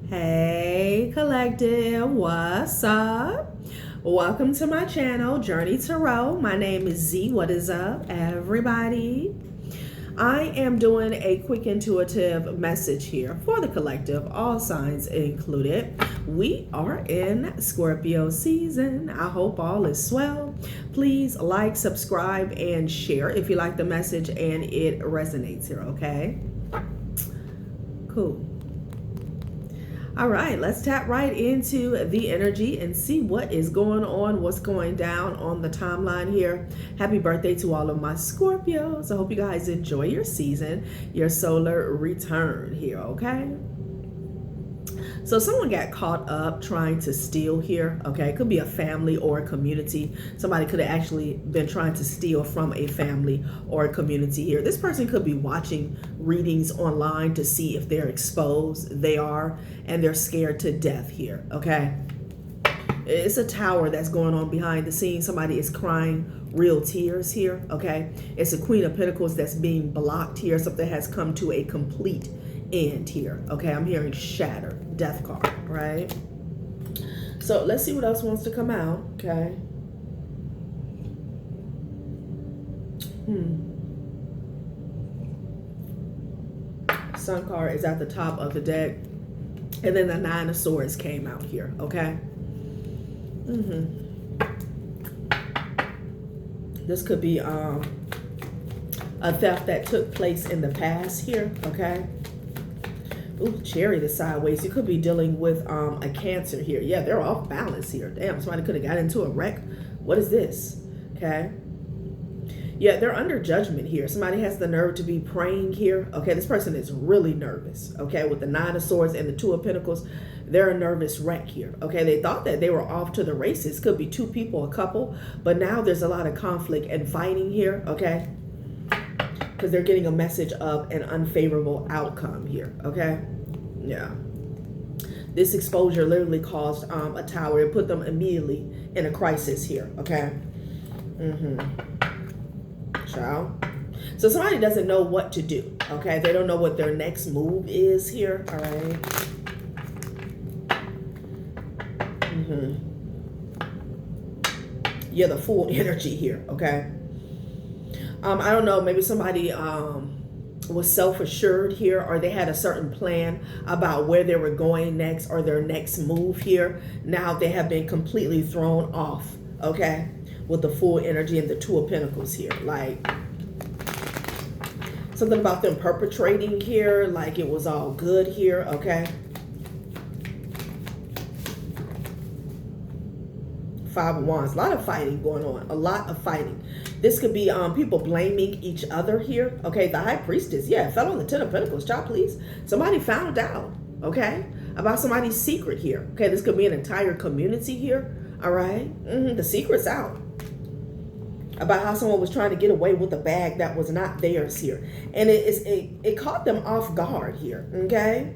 Hey collective, what's up? Welcome to my channel, Journey Tarot. My name is Z. What is up, everybody? I am doing a quick intuitive message here for the collective, all signs included. We are in Scorpio season. I hope all is well. Please like, subscribe, and share if you like the message and it resonates here, okay? Cool. All right, let's tap right into the energy and see what is going on, what's going down on the timeline here. Happy birthday to all of my Scorpios. I hope you guys enjoy your season, your solar return here, okay? So someone got caught up trying to steal here, okay? It could be a family or a community. Somebody could have actually been trying to steal from a family or a community here. This person could be watching readings online to see if they're exposed. They are, and they're scared to death here, okay? It's a tower that's going on behind the scenes. Somebody is crying real tears here, okay? It's a Queen of Pentacles that's being blocked here. Something has come to a complete end here, okay? I'm hearing shattered, death card, right? So let's see what else wants to come out, okay? Sun card is at the top of the deck, and then the Nine of Swords came out here, okay? This could be a theft that took place in the past here, okay? Ooh, Chariot sideways. You could be dealing with a Cancer here. Yeah, they're off balance here. Damn, somebody could have got into a wreck. What is this? Okay. Yeah, they're under judgment here. Somebody has the nerve to be praying here. Okay, this person is really nervous. Okay, with the Nine of Swords and the Two of Pentacles, they're a nervous wreck here. Okay, they thought that they were off to the races. Could be two people, a couple. But now there's a lot of conflict and fighting here. Okay. Because they're getting a message of an unfavorable outcome here, okay? Yeah. This exposure literally caused a tower. It put them immediately in a crisis here, okay? Child. So somebody doesn't know what to do, okay? They don't know what their next move is here, all right? Yeah, the full energy here, okay? I don't know, maybe somebody was self-assured here, or they had a certain plan about where they were going next or their next move here. Now they have been completely thrown off, okay, with the full energy and the Two of Pentacles here. Like something about them perpetrating here, like it was all good here, okay? Five of Wands, a lot of fighting going on, a lot of fighting. This could be people blaming each other here. Okay, the High Priestess, yeah, it fell on the Ten of Pentacles. Child, please. Somebody found out, okay, about somebody's secret here. Okay, this could be an entire community here, all right? The secret's out about how someone was trying to get away with a bag that was not theirs here. And it caught them off guard here, okay?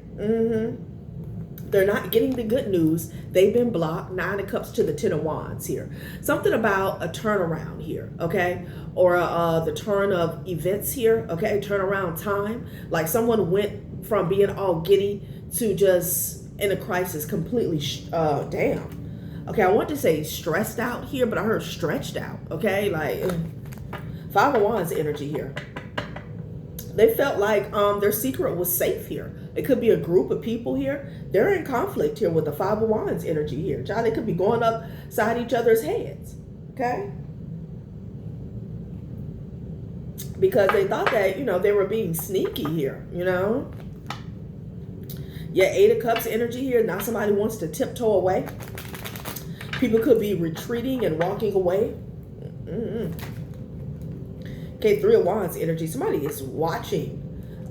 They're not getting the good news. They've been blocked. Nine of Cups to the Ten of Wands here. Something about a turnaround here, okay? Or the turn of events here, okay? Turnaround time. Like someone went from being all giddy to just in a crisis, completely, damn. Okay, I want to say stressed out here, but I heard stretched out, okay? Like, Five of Wands energy here. They felt like their secret was safe here. It could be a group of people here. They're in conflict here with the Five of Wands energy here. Child, they could be going upside each other's heads, okay? Because they thought that, you know, they were being sneaky here, you know? Yeah, Eight of Cups energy here. Now somebody wants to tiptoe away. People could be retreating and walking away. Okay, Three of Wands energy. Somebody is watching,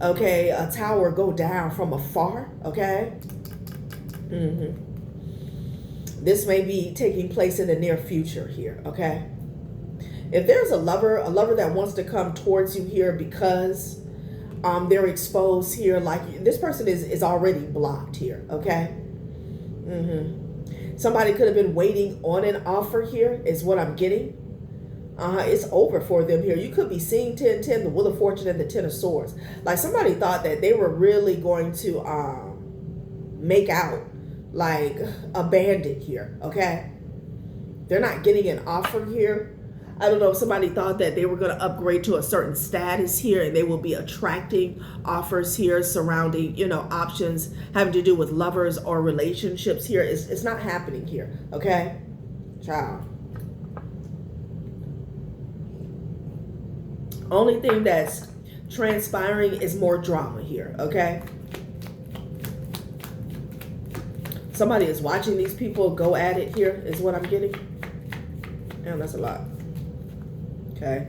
okay, a tower go down from afar, okay? This may be taking place in the near future here, okay? If there's a lover that wants to come towards you here because they're exposed here, like this person is already blocked here, okay? Somebody could have been waiting on an offer here is what I'm getting. It's over for them here. You could be seeing 10-10, the Wheel of Fortune and the Ten of Swords. Like somebody thought that they were really going to make out like a bandit here, okay? They're not getting an offer here. I don't know if somebody thought that they were going to upgrade to a certain status here and they will be attracting offers here surrounding, you know, options having to do with lovers or relationships here. It's not happening here, okay? Child. Only thing that's transpiring is more drama here, okay? Somebody is watching these people go at it here is what I'm getting. Damn, that's a lot. Okay.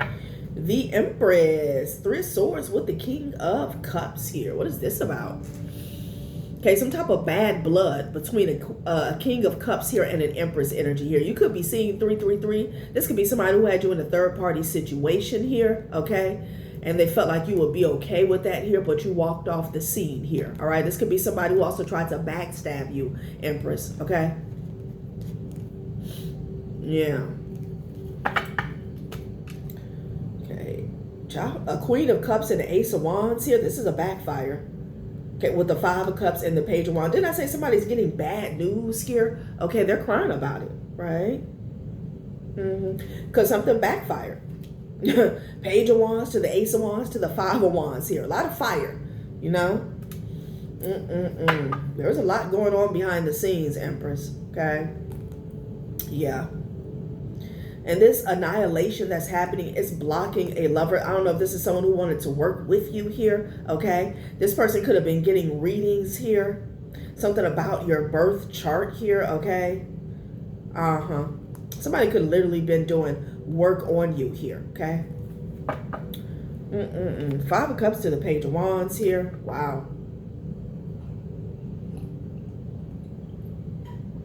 The Empress. 3 of Swords with the King of Cups here. What is this about? Okay, some type of bad blood between a King of Cups here and an Empress energy here. You could be seeing 333. This could be somebody who had you in a third-party situation here, okay? And they felt like you would be okay with that here, but you walked off the scene here, all right? This could be somebody who also tried to backstab you, Empress, okay? Yeah. Okay. A Queen of Cups and the Ace of Wands here. This is a backfire. Okay, with the 5 of Cups and the Page of Wands. Didn't I say somebody's getting bad news here? Okay, they're crying about it, right? Because something backfired. Page of Wands to the Ace of Wands to the 5 of Wands here. A lot of fire, you know? There's a lot going on behind the scenes, Empress, okay? Yeah. And this annihilation that's happening is blocking a lover. I don't know if this is someone who wanted to work with you here, okay? This person could have been getting readings here. Something about your birth chart here, okay? Somebody could have literally been doing work on you here, okay? 5 of Cups to the Page of Wands here. Wow.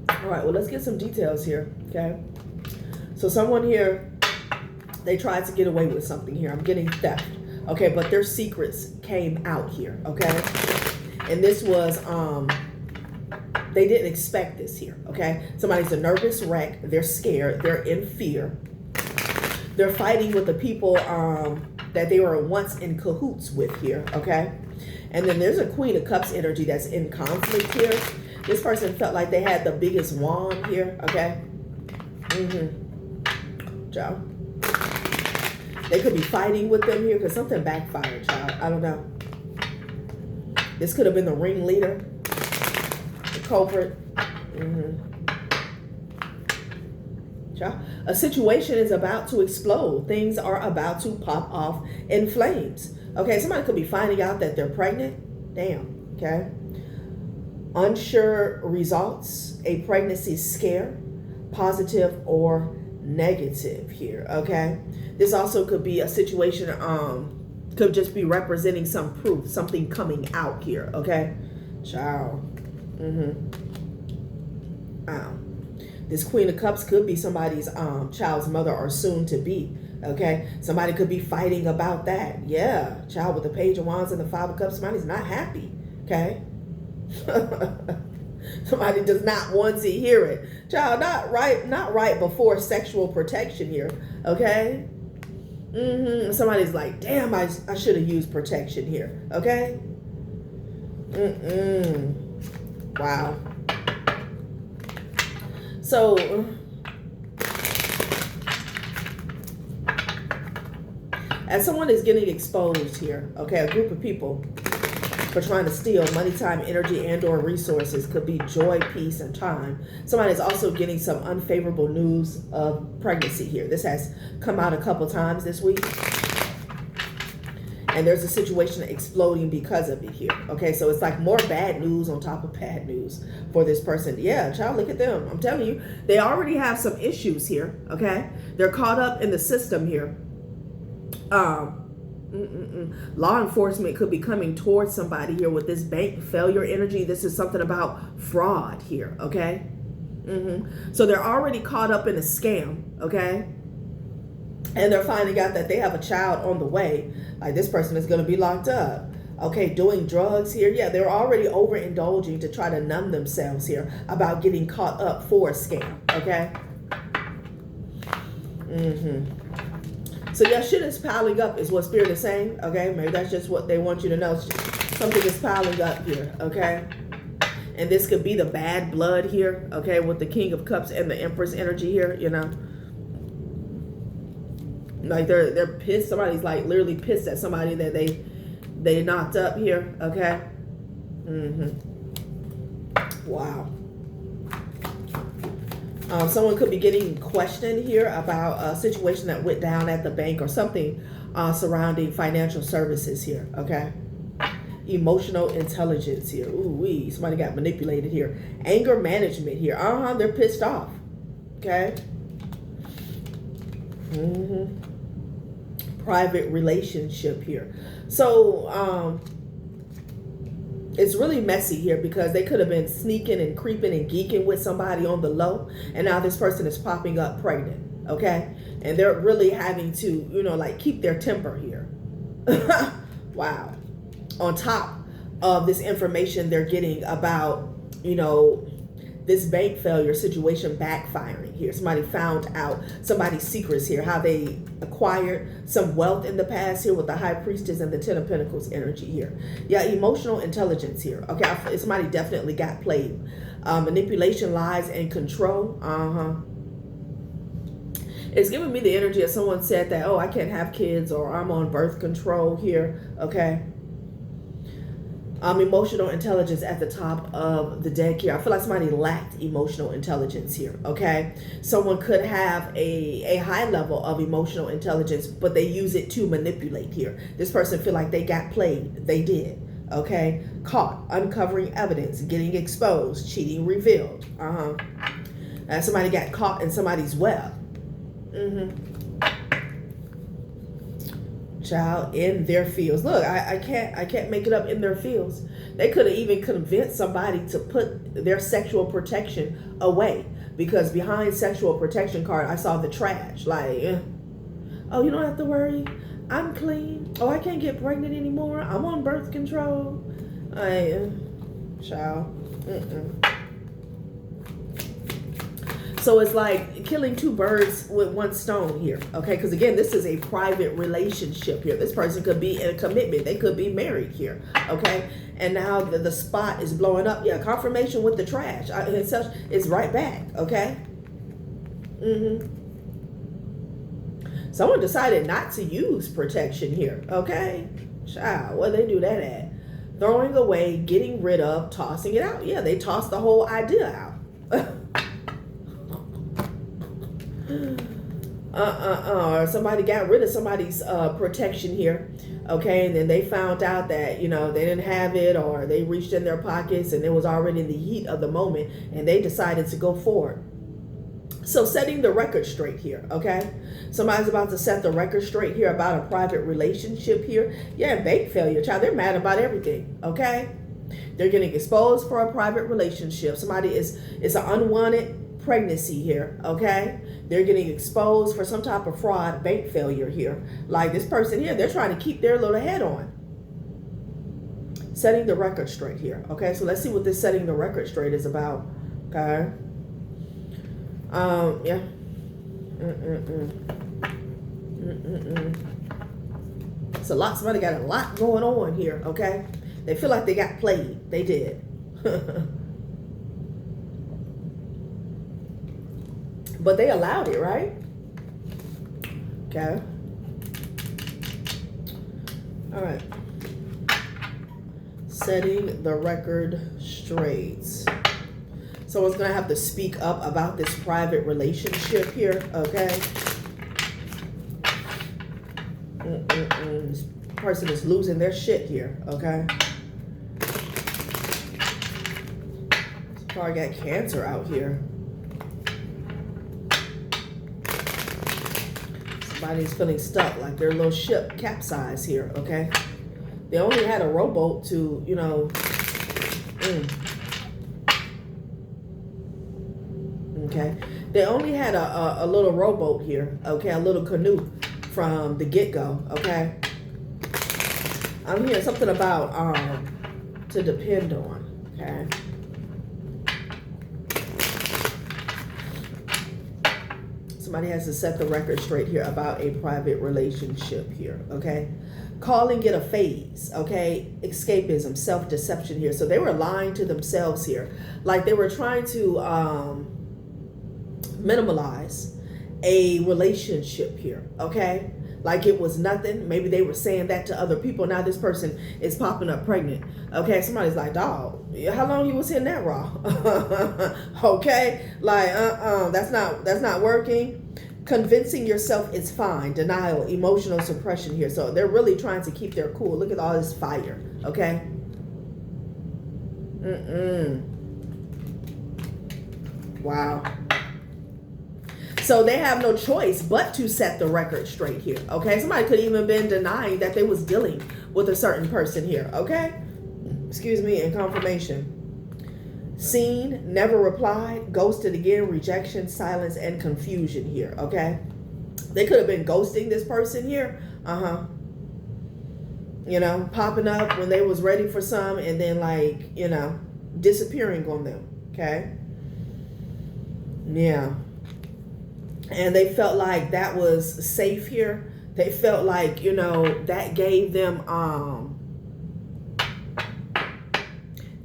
All right, well, let's get some details here, okay? So someone here, they tried to get away with something here. I'm getting theft, okay? But their secrets came out here, okay? And this was, they didn't expect this here, okay? Somebody's a nervous wreck. They're scared. They're in fear. They're fighting with the people that they were once in cahoots with here, okay? And then there's a Queen of Cups energy that's in conflict here. This person felt like they had the biggest wand here, okay? Child. They could be fighting with them here because something backfired, child. I don't know. This could have been the ringleader, the culprit. Child. A situation is about to explode. Things are about to pop off in flames. Okay, somebody could be finding out that they're pregnant. Damn, okay. Unsure results, a pregnancy scare, positive or negative here, okay? This also could be a situation, could just be representing some proof, something coming out here, okay? Child. This Queen of Cups could be somebody's child's mother or soon to be, okay? Somebody could be fighting about that. Yeah, child with the Page of Wands and the 5 of Cups, somebody's not happy, okay? Somebody does not want to hear it. Child, not right before sexual protection here, okay? Somebody's like, damn, I should have used protection here, okay? Wow. So, as someone is getting exposed here, okay, a group of people for trying to steal money, time, energy, and or resources, could be joy, peace, and time. Somebody is also getting some unfavorable news of pregnancy here. This has come out a couple times this week. And there's a situation exploding because of it here. Okay, so it's like more bad news on top of bad news for this person. Yeah, child, look at them. I'm telling you, they already have some issues here, okay? They're caught up in the system here. Law enforcement could be coming towards somebody here with this bank failure energy. This is something about fraud here, okay? So they're already caught up in a scam, okay? And they're finding out that they have a child on the way. Like, this person is going to be locked up. Okay, doing drugs here. Yeah, they're already overindulging to try to numb themselves here about getting caught up for a scam, okay? So yeah, shit is piling up is what Spirit is saying, okay? Maybe that's just what they want you to know. Something is piling up here, okay? And this could be the bad blood here, okay, with the King of Cups and the Empress energy here, you know. Like they're pissed. Somebody's like literally pissed at somebody that they knocked up here, okay. Wow. Someone could be getting questioned here about a situation that went down at the bank or something surrounding financial services here, okay. Emotional intelligence here. Ooh, somebody got manipulated here. Anger management here. They're pissed off. Okay. Private relationship here. So it's really messy here because they could have been sneaking and creeping and geeking with somebody on the low, and now this person is popping up pregnant. Okay, and they're really having to, you know, like keep their temper here. Wow. On top of this information they're getting about, you know, this bank failure situation backfiring here. Somebody found out somebody's secrets here, how they acquired some wealth in the past here with the High Priestess and the Ten of Pentacles energy here. Yeah, emotional intelligence here. Okay, somebody definitely got played. Manipulation, lies, and control. It's giving me the energy of someone said that, oh, I can't have kids, or I'm on birth control here. Okay. Emotional intelligence at the top of the deck here. I feel like somebody lacked emotional intelligence here, okay? Someone could have a high level of emotional intelligence, but they use it to manipulate here. This person feel like they got played. They did, okay? Caught, uncovering evidence, getting exposed, cheating revealed. Somebody got caught in somebody's web. Child, in their fields. Look, I can't make it up, in their fields. They could have even convinced somebody to put their sexual protection away, because behind sexual protection card I saw the trash. Like, oh, you don't have to worry, I'm clean. Oh, I can't get pregnant anymore, I'm on birth control. Child. So it's like killing two birds with one stone here, okay? Because again, this is a private relationship here. This person could be in a commitment. They could be married here, okay? And now the spot is blowing up. Yeah, confirmation with the trash. It's right back, okay? Someone decided not to use protection here, okay? Child, where they do that at? Throwing away, getting rid of, tossing it out. Yeah, they tossed the whole idea out. Somebody got rid of somebody's protection here, okay, and then they found out that, you know, they didn't have it, or they reached in their pockets and it was already in the heat of the moment, and they decided to go forward. So setting the record straight here, okay? Somebody's about to set the record straight here about a private relationship here. Yeah, bank failure, child. They're mad about everything, okay? They're getting exposed for a private relationship. Somebody is an unwanted pregnancy here, okay? They're getting exposed for some type of fraud, bank failure here. Like this person here, they're trying to keep their little head on. Setting the record straight here, okay? So let's see what this setting the record straight is about, okay? Yeah. It's a lot. Somebody got a lot going on here, okay? They feel like they got played. They did. But they allowed it, right? Okay. All right. Setting the record straight. Someone's going to have to speak up about this private relationship here, okay? This person is losing their shit here, okay? Probably got cancer out here. Somebody's feeling stuck, like their little ship capsized here, okay? They only had a rowboat to, you know, okay? They only had a little rowboat here, okay? A little canoe from the get-go, okay? I'm hearing something about to depend on, okay? Somebody has to set the record straight here about a private relationship here, okay? Calling it a phase, okay? Escapism, self-deception here. So they were lying to themselves here. Like they were trying to minimalize a relationship here, okay? Like it was nothing. Maybe they were saying that to other people. Now this person is popping up pregnant. Okay, somebody's like, dog, how long you was in that raw? Okay, like that's not working. Convincing yourself it's fine. Denial, emotional suppression here. So they're really trying to keep their cool. Look at all this fire. Okay. Wow. So they have no choice but to set the record straight here, okay? Somebody could even been denying that they was dealing with a certain person here, okay? Excuse me, and confirmation. Seen, never replied, ghosted again, rejection, silence, and confusion here, okay? They could have been ghosting this person here, you know, popping up when they was ready for some and then like, you know, disappearing on them, okay? Yeah. And they felt like that was safe here. They felt like, you know, that gave them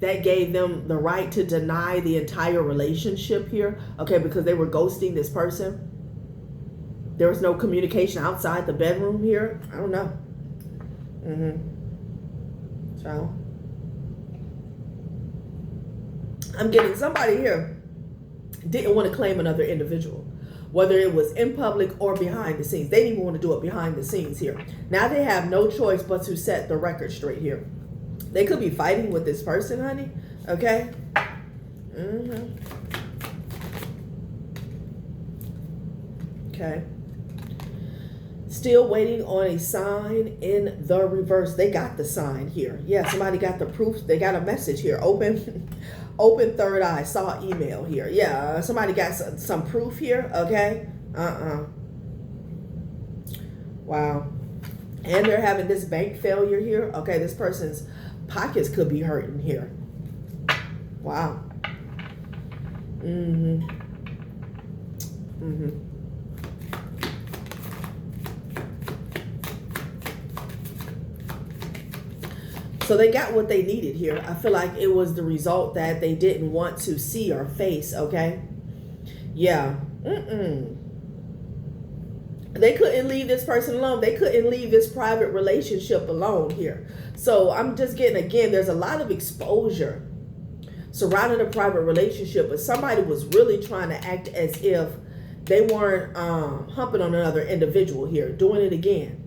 the right to deny the entire relationship here. Okay, because they were ghosting this person. There was no communication outside the bedroom here. I don't know. So I'm getting somebody here didn't want to claim another individual, whether it was in public or behind the scenes. They didn't even want to do it behind the scenes here. Now they have no choice but to set the record straight here. They could be fighting with this person, honey. Okay? Okay. Still waiting on a sign in the reverse. They got the sign here. Yeah, somebody got the proof. They got a message here. Open third eye. Saw email here. Yeah, somebody got some proof here. Okay. Wow. And they're having this bank failure here. Okay, this person's pockets could be hurting here. Wow. So they got what they needed here. I feel like it was the result that they didn't want to see or face, okay? Yeah. They couldn't leave this person alone. They couldn't leave this private relationship alone here. So I'm just getting, again, there's a lot of exposure surrounding a private relationship, but somebody was really trying to act as if they weren't humping on another individual here, doing it again.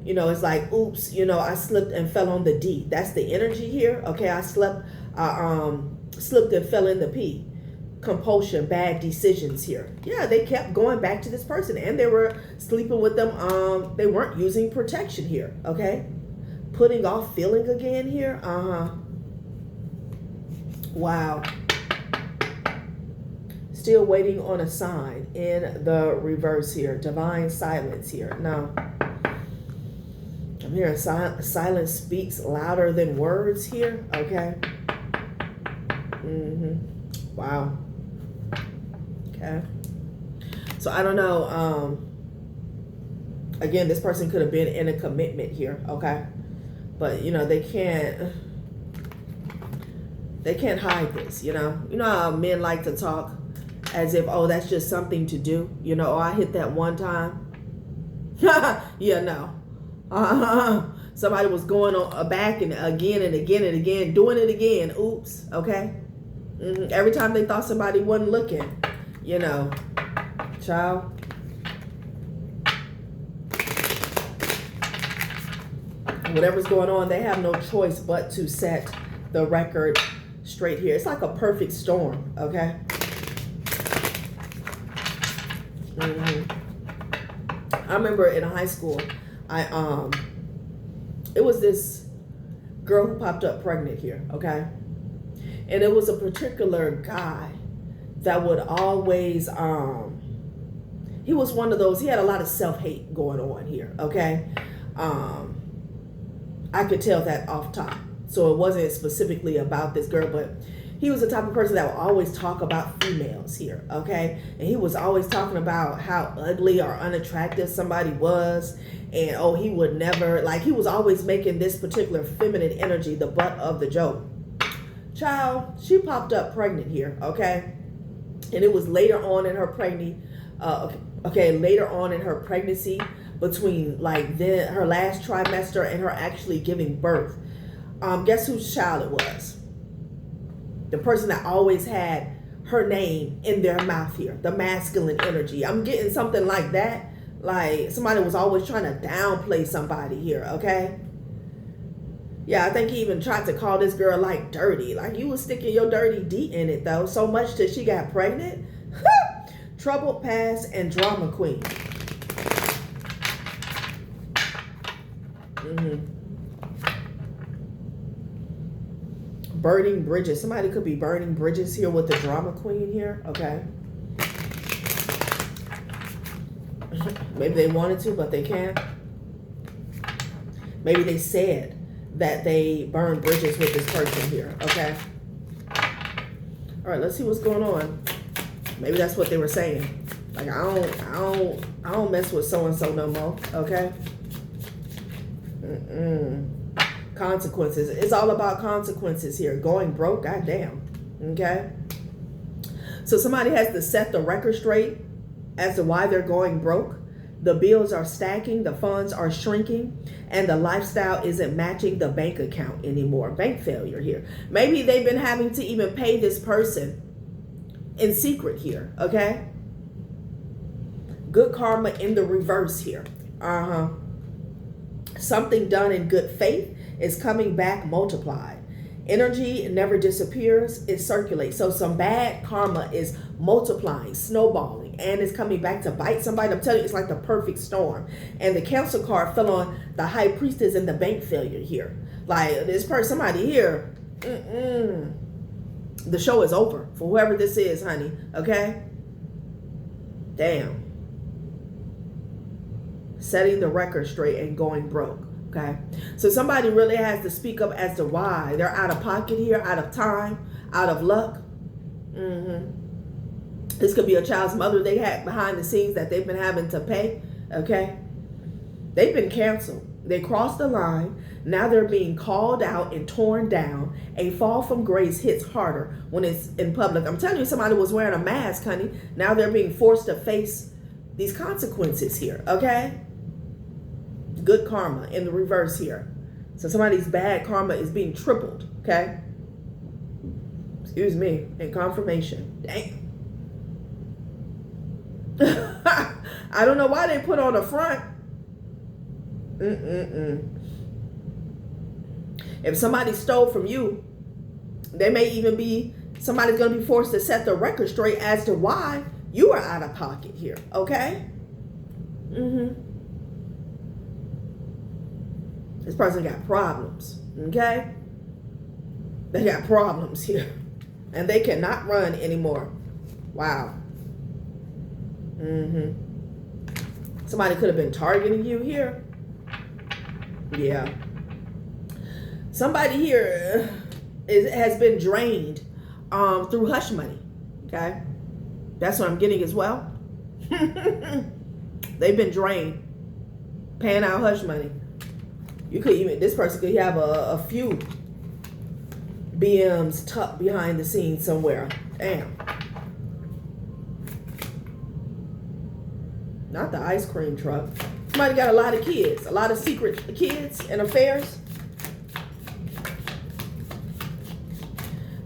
You know, it's like, oops, you know, I slipped and fell on the D. That's the energy here. Okay, I slipped and fell in the P. Compulsion, bad decisions here. Yeah, they kept going back to this person and they were sleeping with them. They weren't using protection here. Okay, putting off feeling again here. Wow. Still waiting on a sign in the reverse here. Divine silence here. No. I'm hearing silence speaks louder than words here. Okay. Wow. Okay. So I don't know. Again, this person could have been in a commitment here. Okay. But you know, they can't hide this, you know. You know how men like to talk as if, oh, that's just something to do. You know, oh, I hit that one time. Yeah, no. Somebody was going on back and again and again and again, doing it again. Oops. Okay. Every time they thought somebody wasn't looking, you know, child. Whatever's going on, they have no choice but to set the record straight here. It's like a perfect storm. Okay. I remember in high school, it was this girl who popped up pregnant here, okay? And it was a particular guy that would always, he was one of those, he had a lot of self-hate going on here, okay? I could tell that off top. So it wasn't specifically about this girl, but he was the type of person that would always talk about females here, okay? And he was always talking about how ugly or unattractive somebody was. And, oh, he would never, like, he was always making this particular feminine energy the butt of the joke. Child, she popped up pregnant here, okay? And it was later on in her pregnancy, later on in her pregnancy, between like her last trimester and her actually giving birth. Guess whose child it was? The person that always had her name in their mouth here, the masculine energy. I'm getting something like that. Like somebody was always trying to downplay somebody here, okay? Yeah, I think he even tried to call this girl like dirty. Like you was sticking your dirty D in it though, so much that she got pregnant. Troubled past and drama queen. Burning bridges. Somebody could be burning bridges here with the drama queen here. Okay. Maybe they wanted to, but they can't. Maybe they said that they burned bridges with this person here. Okay. All right, let's see what's going on. Maybe that's what they were saying. Like I don't mess with so and so no more. Okay. Consequences. It's all about consequences here. Going broke, goddamn. Okay. So somebody has to set the record straight as to why they're going broke. The bills are stacking, the funds are shrinking, and the lifestyle isn't matching the bank account anymore. Bank failure here. Maybe they've been having to even pay this person in secret here. Okay. Good karma in the reverse here. Something done in good faith is coming back multiplied. Energy never disappears, it circulates. So some bad karma is multiplying, snowballing, and it's coming back to bite somebody. I'm telling you, it's like the perfect storm. And the Council card fell on the High Priestess and the bank failure here. Like this person, somebody here, the show is over for whoever this is, honey. Okay? Damn. Setting the record straight and going broke. Okay, so somebody really has to speak up as to why they're out of pocket here, out of time, out of luck. This could be a child's mother they had behind the scenes that they've been having to pay. Okay, they've been canceled. They crossed the line. Now they're being called out and torn down. A fall from grace hits harder when it's in public. I'm telling you, somebody was wearing a mask, honey. Now they're being forced to face these consequences here. Okay. Good karma in the reverse here. So somebody's bad karma is being tripled. Okay. Excuse me. In confirmation. Damn. I don't know why they put on the front. If somebody stole from you, they may even be, somebody's going to be forced to set the record straight as to why you are out of pocket here. Okay. This person got problems, okay? They got problems here. And they cannot run anymore. Wow. Somebody could have been targeting you here. Yeah. Somebody here has been drained through hush money, okay? That's what I'm getting as well. They've been drained, paying out hush money. You could even, this person could have a few BMs tucked behind the scenes somewhere. Damn. Not the ice cream truck. Somebody got a lot of kids, a lot of secret kids and affairs.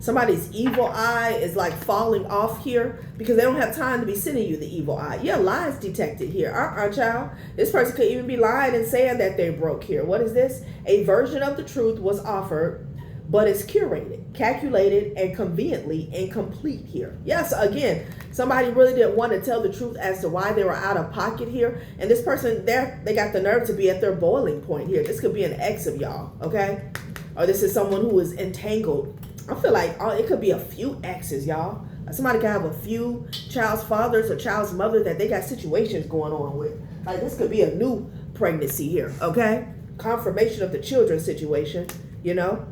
Somebody's evil eye is like falling off here because they don't have time to be sending you the evil eye. Yeah, lies detected here. Child. This person could even be lying and saying that they broke here. What is this? A version of the truth was offered, but it's curated, calculated, and conveniently incomplete here. Yes, again, somebody really didn't want to tell the truth as to why they were out of pocket here. And this person, they got the nerve to be at their boiling point here. This could be an ex of y'all, okay? Or this is someone who is entangled. I feel like it could be a few exes, y'all. Somebody can have a few child's fathers or child's mother that they got situations going on with. Like this could be a new pregnancy here, okay? Confirmation of the children situation, you know?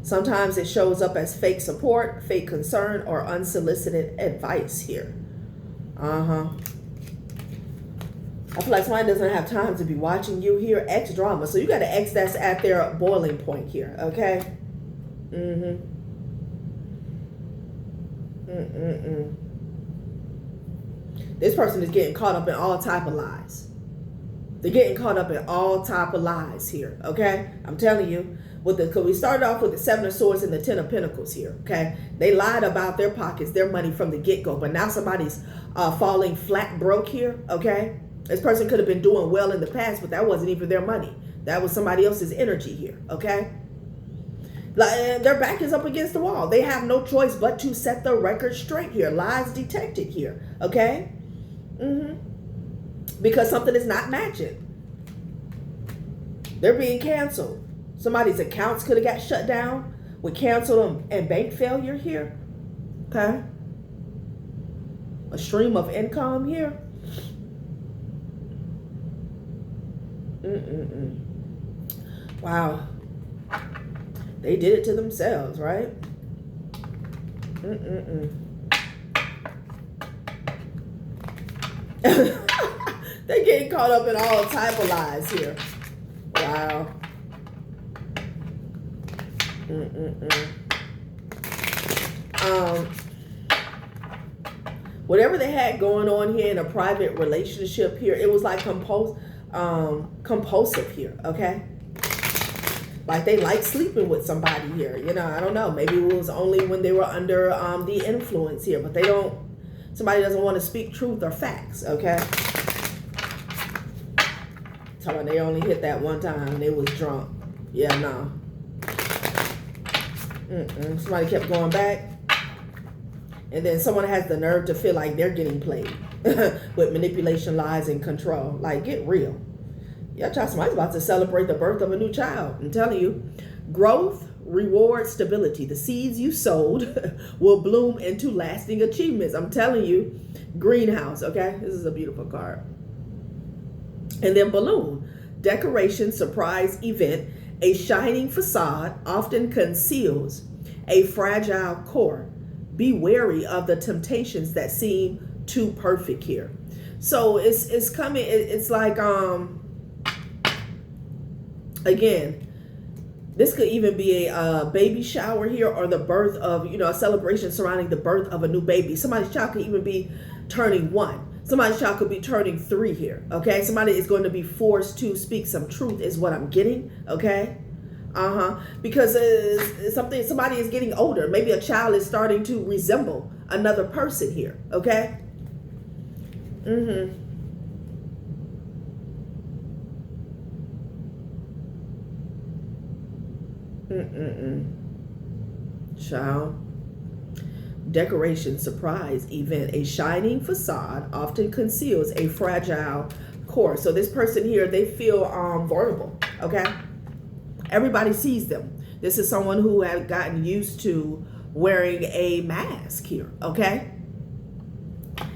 Sometimes it shows up as fake support, fake concern, or unsolicited advice here. I feel like somebody doesn't have time to be watching you here. X drama. So you got an X that's at their boiling point here, okay? This person is getting caught up in all type of lies. They're getting caught up in all type of lies here, okay? I'm telling you. Because we started off with the Seven of Swords and the Ten of Pentacles here, okay? They lied about their pockets, their money from the get-go. But now somebody's falling flat broke here, okay? This person could have been doing well in the past, but that wasn't even their money. That was somebody else's energy here, okay? Their back is up against the wall. They have no choice but to set the record straight here. Lies detected here, okay? Because something is not matching. They're being canceled. Somebody's accounts could have got shut down with cancel and bank failure here, okay? A stream of income here. Wow. They did it to themselves, right? They're getting caught up in all type of lies here. Wow. Whatever they had going on here in a private relationship here, it was like compulsive here, okay? Like they like sleeping with somebody here, you know, I don't know. Maybe it was only when they were under the influence here, but somebody doesn't want to speak truth or facts, okay? Talking about they only hit that one time and they was drunk. Yeah, no. Somebody kept going back. And then someone has the nerve to feel like they're getting played with manipulation, lies, and control. Like, get real. Yeah, child, somebody's about to celebrate the birth of a new child. I'm telling you. Growth, reward, stability. The seeds you sowed will bloom into lasting achievements. I'm telling you. Greenhouse, okay? This is a beautiful card. And then balloon. Decoration, surprise event. A shining facade often conceals a fragile core. Be wary of the temptations that seem too perfect here. So it's coming. It's like again, this could even be a baby shower here, or the birth of, a celebration surrounding the birth of a new baby. Somebody's child could even be turning 1. Somebody's child could be turning 3 here, okay? Somebody is going to be forced to speak some truth is what I'm getting, okay? Because somebody is getting older. Maybe a child is starting to resemble another person here, okay? Child. Decoration, surprise event. A shining facade often conceals a fragile core. So this person here, they feel vulnerable, okay? Everybody sees them. This is someone who has gotten used to wearing a mask here, okay?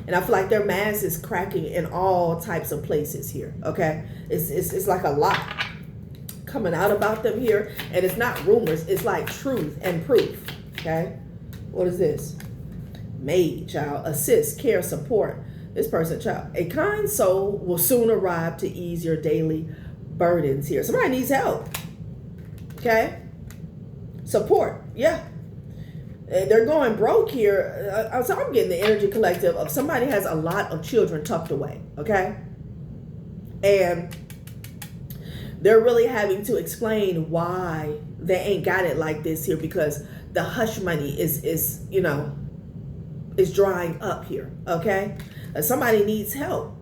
And I feel like their mask is cracking in all types of places here, okay? It's like a lot coming out about them here. And it's not rumors. It's like truth and proof, okay? What is this? Maid, child. Assist, care, support. This person, child. A kind soul will soon arrive to ease your daily burdens here. Somebody needs help. Okay? Support. Yeah. They're going broke here. So I'm getting the energy collective of somebody has a lot of children tucked away. Okay? And they're really having to explain why they ain't got it like this here, because the hush money is drying up here. Okay? Somebody needs help.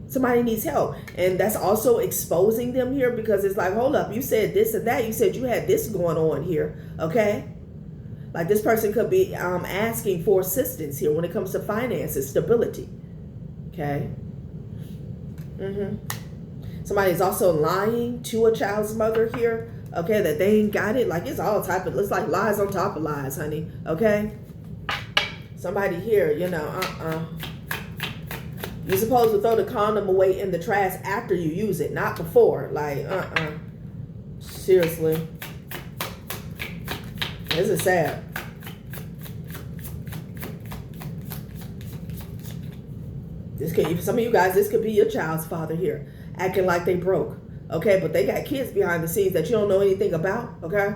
Somebody needs help. And that's also exposing them here, because it's like, hold up, you said this and that. You said you had this going on here. Okay? Like this person could be asking for assistance here when it comes to finances, stability. Okay? Somebody's also lying to a child's mother here. Okay? That they ain't got it. Like it's all type of, it's like lies on top of lies, honey. Okay? Somebody here, you're supposed to throw the condom away in the trash after you use it, not before. Like, seriously. This is sad. Some of you guys, this could be your child's father here, acting like they broke. Okay, but they got kids behind the scenes that you don't know anything about. Okay.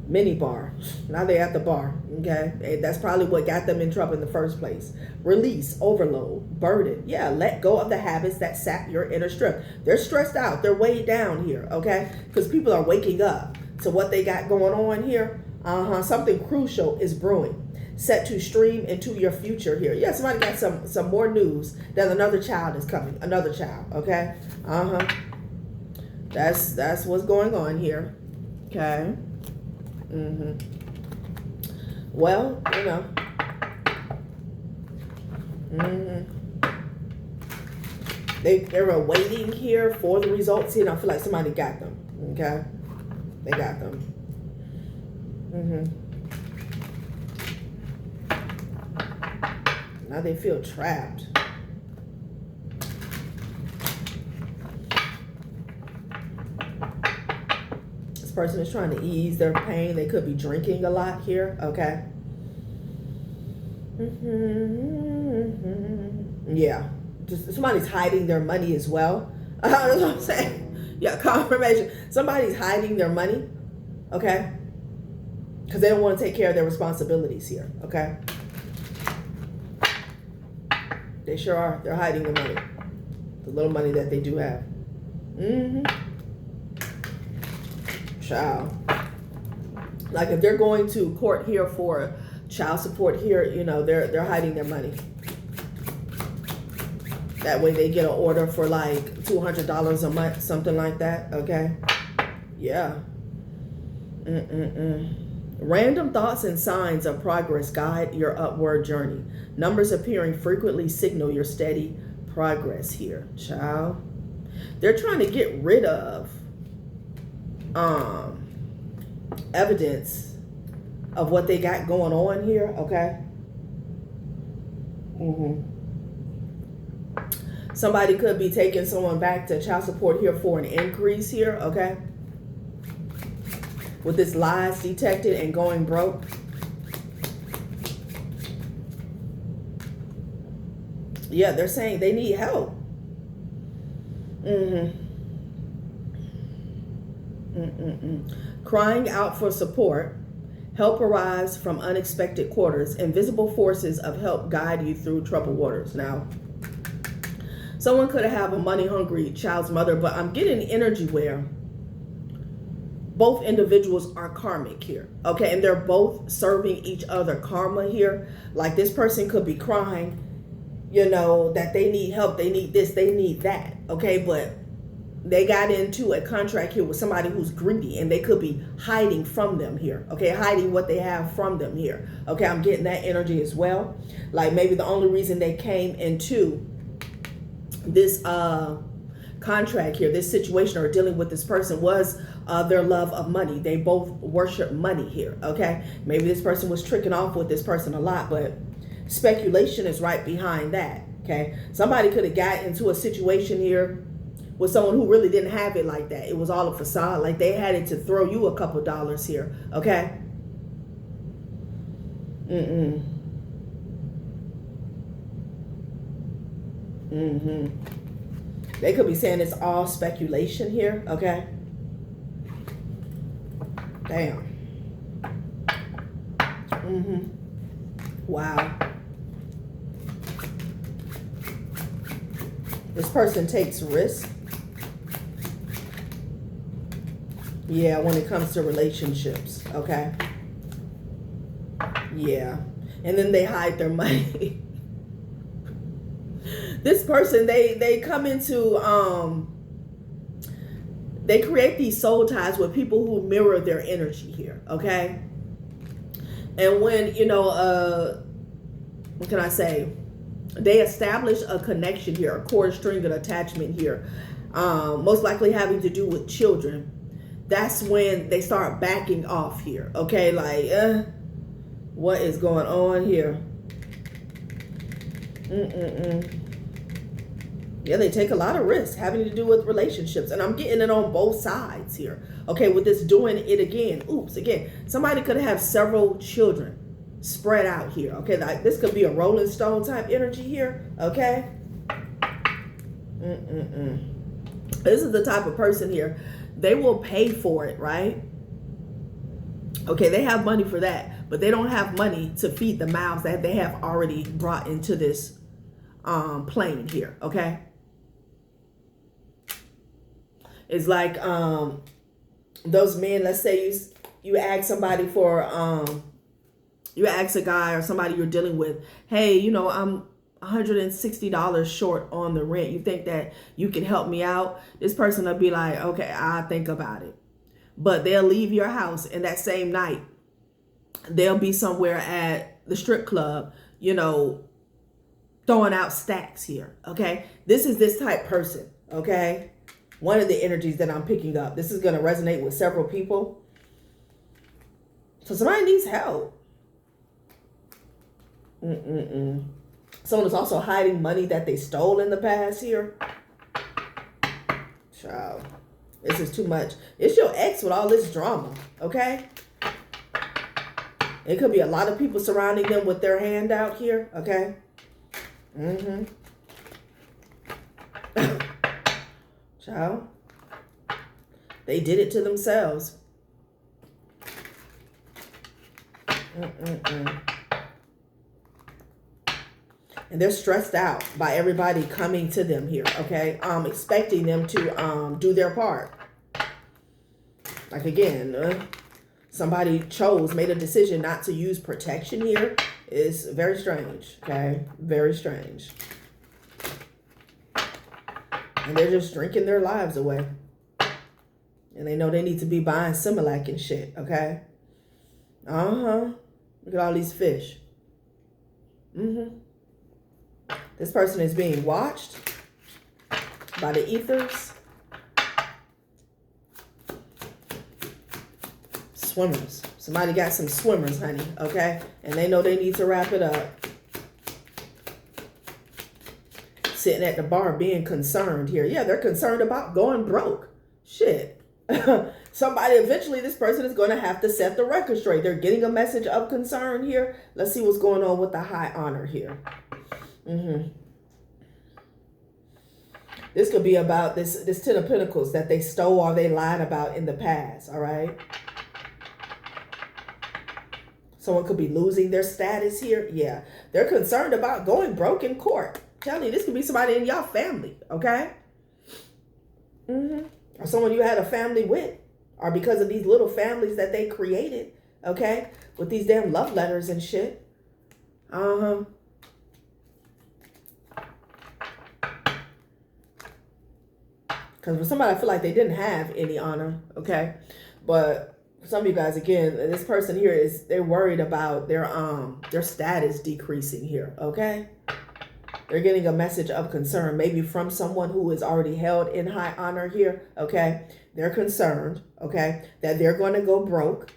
Mini bar. Now they at the bar. Okay. That's probably what got them in trouble in the first place. Release, overload, burden. Yeah, let go of the habits that sap your inner strength. They're stressed out. They're weighed down here. Okay. Because people are waking up to what they got going on here. Something crucial is brewing. Set to stream into your future here. Yeah, somebody got some more news that another child is coming. Another child. Okay. That's what's going on here. Okay. Well, you know. They were waiting here for the results. You know, I feel like somebody got them. Okay. They got them. Now they feel trapped. This person is trying to ease their pain. They could be drinking a lot here. Okay. Yeah. Just somebody's hiding their money as well. That's what I'm saying. Yeah, confirmation. Somebody's hiding their money. Okay. Because they don't want to take care of their responsibilities here. Okay. They sure are. They're hiding the money. The little money that they do have. Child. Like if they're going to court here for child support here, you know, they're hiding their money. That way they get an order for like $200 a month, something like that. Okay. Yeah. Random thoughts and signs of progress guide your upward journey. Numbers appearing frequently signal your steady progress here, child. They're trying to get rid of evidence of what they got going on here, okay? Somebody could be taking someone back to child support here for an increase here, okay? With this lies detected and going broke. Yeah, they're saying they need help. Crying out for support. Help arrives from unexpected quarters. Invisible forces of help guide you through troubled waters. Now, someone could have a money-hungry child's mother, but I'm getting energy where both individuals are karmic here, okay? And they're both serving each other karma here. Like this person could be crying, you know, that they need help, they need this, they need that, okay? But they got into a contract here with somebody who's greedy, and they could be hiding from them here, okay? Hiding what they have from them here, okay? I'm getting that energy as well. Like maybe the only reason they came into this contract here, this situation, or dealing with this person was their love of money. They both worship money here, okay? Maybe this person was tricking off with this person a lot, but speculation is right behind that, okay? Somebody could have got into a situation here with someone who really didn't have it like that. It was all a facade. Like they had it to throw you a couple dollars here, okay? They could be saying it's all speculation here, okay? Damn. Wow. This person takes risks. Yeah, when it comes to relationships, okay? Yeah. And then they hide their money. This person, they come into, they create these soul ties with people who mirror their energy here, okay? And when, you know, what can I say? They establish a connection here, a cord string, an attachment here, most likely having to do with children. That's when they start backing off here, okay? Like, what is going on here? Yeah, they take a lot of risks having to do with relationships. And I'm getting it on both sides here. Okay, with this doing it again. Oops, again. Somebody could have several children spread out here. Okay, like this could be a Rolling Stone type energy here. Okay. This is the type of person here. They will pay for it, right? Okay, they have money for that. But they don't have money to feed the mouths that they have already brought into this plane here. Okay. It's like those men, let's say you ask somebody for, you ask a guy or somebody you're dealing with, hey, you know, I'm $160 short on the rent. You think that you can help me out? This person will be like, okay, I'll think about it. But they'll leave your house, and that same night, they'll be somewhere at the strip club, you know, throwing out stacks here. Okay. This is this type person. Okay. One of the energies that I'm picking up. This is going to resonate with several people. So somebody needs help. Someone is also hiding money that they stole in the past here. Child, this is too much. It's your ex with all this drama, okay? It could be a lot of people surrounding them with their hand out here, okay? Child, they did it to themselves. And they're stressed out by everybody coming to them here, okay? Expecting them to do their part. Like again, somebody made a decision not to use protection here. It's very strange, okay? Very strange. And they're just drinking their lives away. And they know they need to be buying Similac and shit, okay? Look at all these fish. This person is being watched by the ethers. Swimmers. Somebody got some swimmers, honey, okay? And they know they need to wrap it up. Sitting at the bar being concerned here. Yeah, they're concerned about going broke. Shit. Eventually this person is going to have to set the record straight. They're getting a message of concern here. Let's see what's going on with the high honor here. This could be about this Ten of Pentacles that they stole or they lied about in the past, all right? Someone could be losing their status here. Yeah, they're concerned about going broke in court. Tell you, this could be somebody in your family, okay? Or someone you had a family with, or because of these little families that they created, okay? With these damn love letters and shit. Because for somebody, I feel like they didn't have any honor, okay? But for some of you guys, again, this person here they're worried about their status decreasing here, okay? They're getting a message of concern, maybe from someone who is already held in high honor here, okay? They're concerned, okay, that they're going to go broke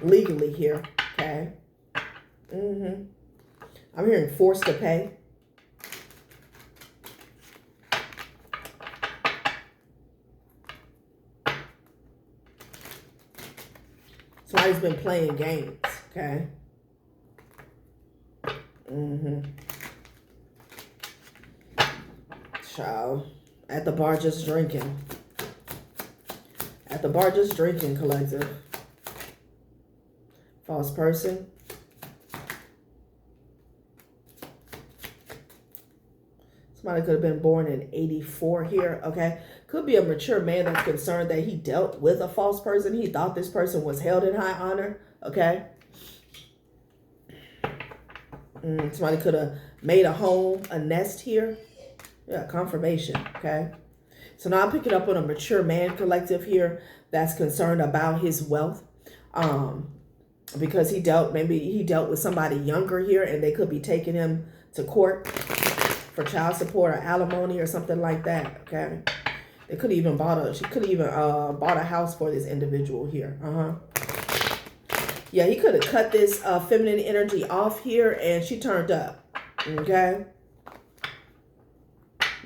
legally here, okay? I'm hearing forced to pay. Somebody's been playing games, okay? Child, at the bar just drinking. At the bar just drinking, collective. False person. Somebody could have been born in 84 here, okay? Could be a mature man that's concerned that he dealt with a false person. He thought this person was held in high honor, okay? Somebody could have made a home, a nest here. Yeah, confirmation, okay? So now I'm picking up on a mature man collective here that's concerned about his wealth. Because maybe he dealt with somebody younger here and they could be taking him to court for child support or alimony or something like that, okay? She could have even bought a house for this individual here. Yeah, he could have cut this feminine energy off here and she turned up, okay?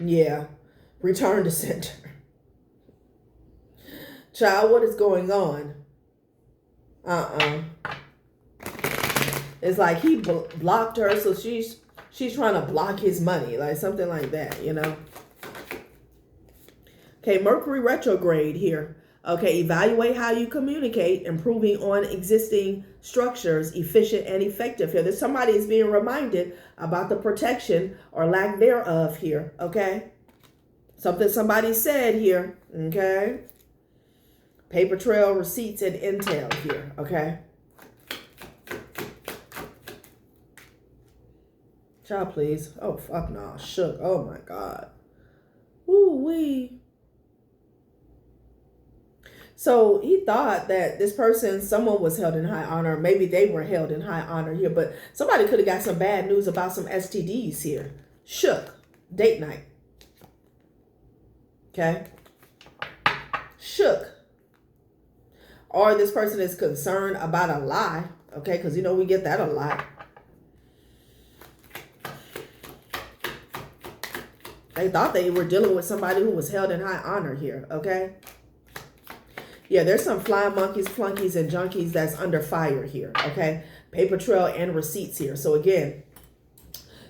Yeah. Return to center. Child, what is going on? It's like he blocked her, so she's trying to block his money, like something like that, you know. Okay, Mercury retrograde here. Okay, evaluate how you communicate, improving on existing structures, efficient and effective here. There's somebody is being reminded about the protection or lack thereof here, okay? Something somebody said here, okay? Paper trail, receipts, and intel here, okay? Child, please. Oh, fuck no. Shook. Oh, my God. Woo-wee. So he thought that this person, someone was held in high honor. Maybe they were held in high honor here. But somebody could have got some bad news about some STDs here. Shook. Date night. Okay. Shook. Or this person is concerned about a lie. Okay. Because, you know, we get that a lot. They thought they were dealing with somebody who was held in high honor here. Okay. Yeah, there's some flying monkeys, flunkies, and junkies that's under fire here, okay? Paper trail and receipts here. So again,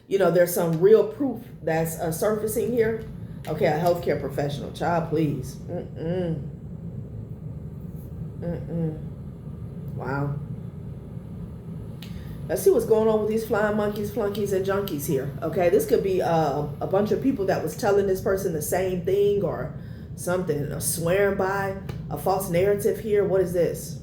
you know, there's some real proof that's surfacing here. Okay, a healthcare professional. Child, please. Wow. Let's see what's going on with these flying monkeys, flunkies, and junkies here, okay? This could be a bunch of people that was telling this person the same thing or something, or swearing by a false narrative here. What is this?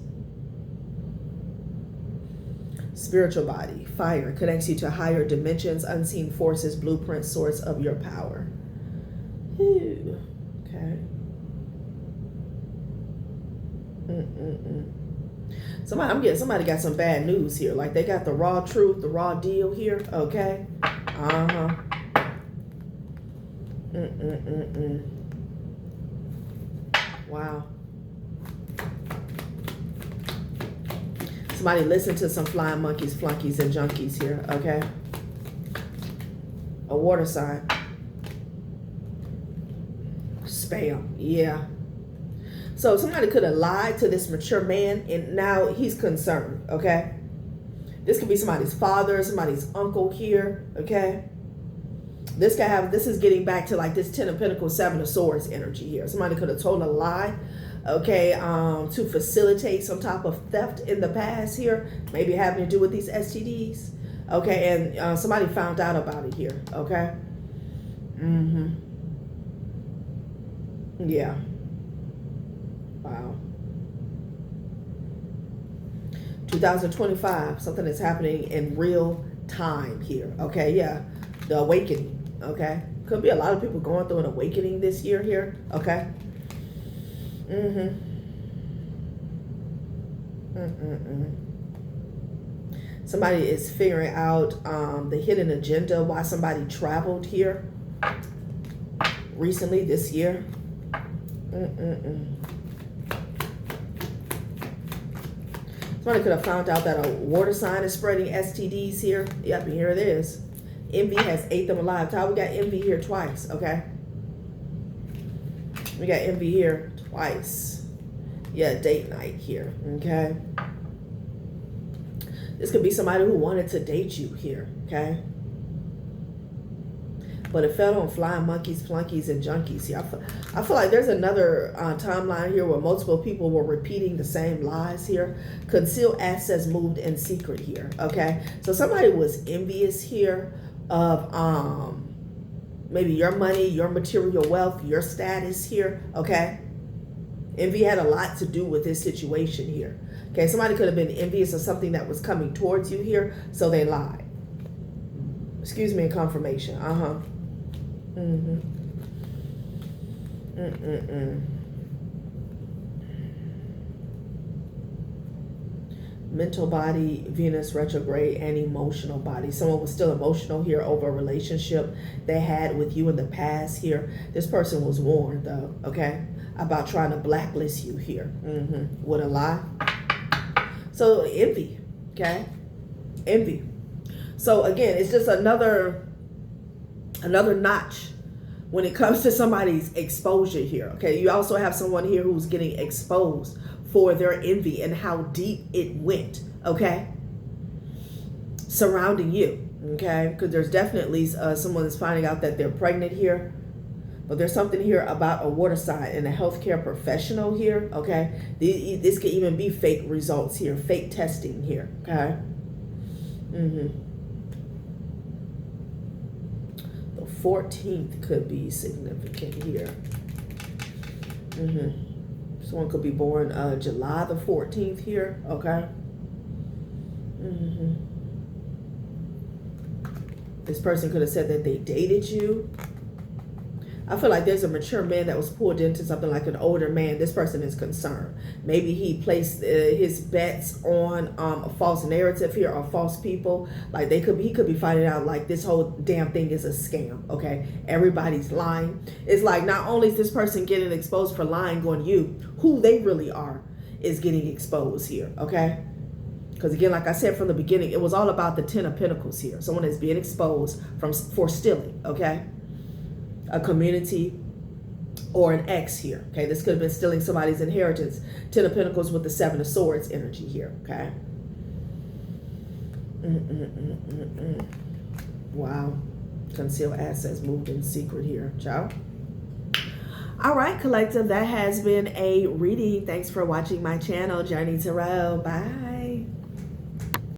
Spiritual body. Fire connects you to higher dimensions, unseen forces, blueprint, source of your power. Ooh. Okay. Somebody got some bad news here. Like they got the raw truth, the raw deal here. Okay. Wow. Somebody listen to some flying monkeys, flunkies, and junkies here, okay? A water sign. Spam, yeah. So somebody could have lied to this mature man, and now he's concerned, okay? This could be somebody's father, somebody's uncle here, okay? This is getting back to like this 10 of Pentacles, 7 of Swords energy here. Somebody could have told a lie, okay, to facilitate some type of theft in the past here, maybe having to do with these STDs, okay, and somebody found out about it here, okay? Yeah. Wow. 2025, something that's happening in real time here, okay? Yeah, the awakening. Okay, could be a lot of people going through an awakening this year here. Okay. Somebody is figuring out the hidden agenda, why somebody traveled here recently this year. Somebody could have found out that a water sign is spreading STDs here. Yep, and here it is. Envy has ate them alive. How we got envy here twice, okay? We got envy here twice. Yeah, date night here, okay? This could be somebody who wanted to date you here, okay? But it fell on flying monkeys, flunkies, and junkies here. I feel like there's another timeline here where multiple people were repeating the same lies here. Concealed assets moved in secret here, okay? So somebody was envious here of maybe your money, your material wealth, your status here, okay? Envy had a lot to do with this situation here. Okay, somebody could have been envious of something that was coming towards you here, so they lied. Excuse me, confirmation. Mental body, Venus retrograde, and emotional body. Someone was still emotional here over a relationship they had with you in the past here. This person was warned though, okay, about trying to blacklist you here. With a lie. So envy, okay? Envy. So again, it's just another notch when it comes to somebody's exposure here. Okay, you also have someone here who's getting exposed for their envy and how deep it went. Okay, surrounding you. Okay, because there's definitely someone that's finding out that they're pregnant here. But there's something here about a water sign and a healthcare professional here. Okay, this could even be fake results here, fake testing here. Okay. The 14th could be significant here. Someone could be born July the 14th here. Okay. This person could have said that they dated you. I feel like there's a mature man that was pulled into something, like an older man. This person is concerned. Maybe he placed his bets on a false narrative here, or false people. Like he could be finding out like this whole damn thing is a scam. Okay, everybody's lying. It's like not only is this person getting exposed for lying on you, who they really are is getting exposed here. Okay. Because again, like I said from the beginning, it was all about the 10 of Pentacles here. Someone is being exposed for stealing. Okay. A community or an ex here. Okay, this could have been stealing somebody's inheritance. 10 of Pentacles with the 7 of Swords energy here. Okay. Wow. Concealed assets moved in secret here. Ciao. All right, collective, that has been a reading. Thanks for watching my channel, Journey Tarot. Bye.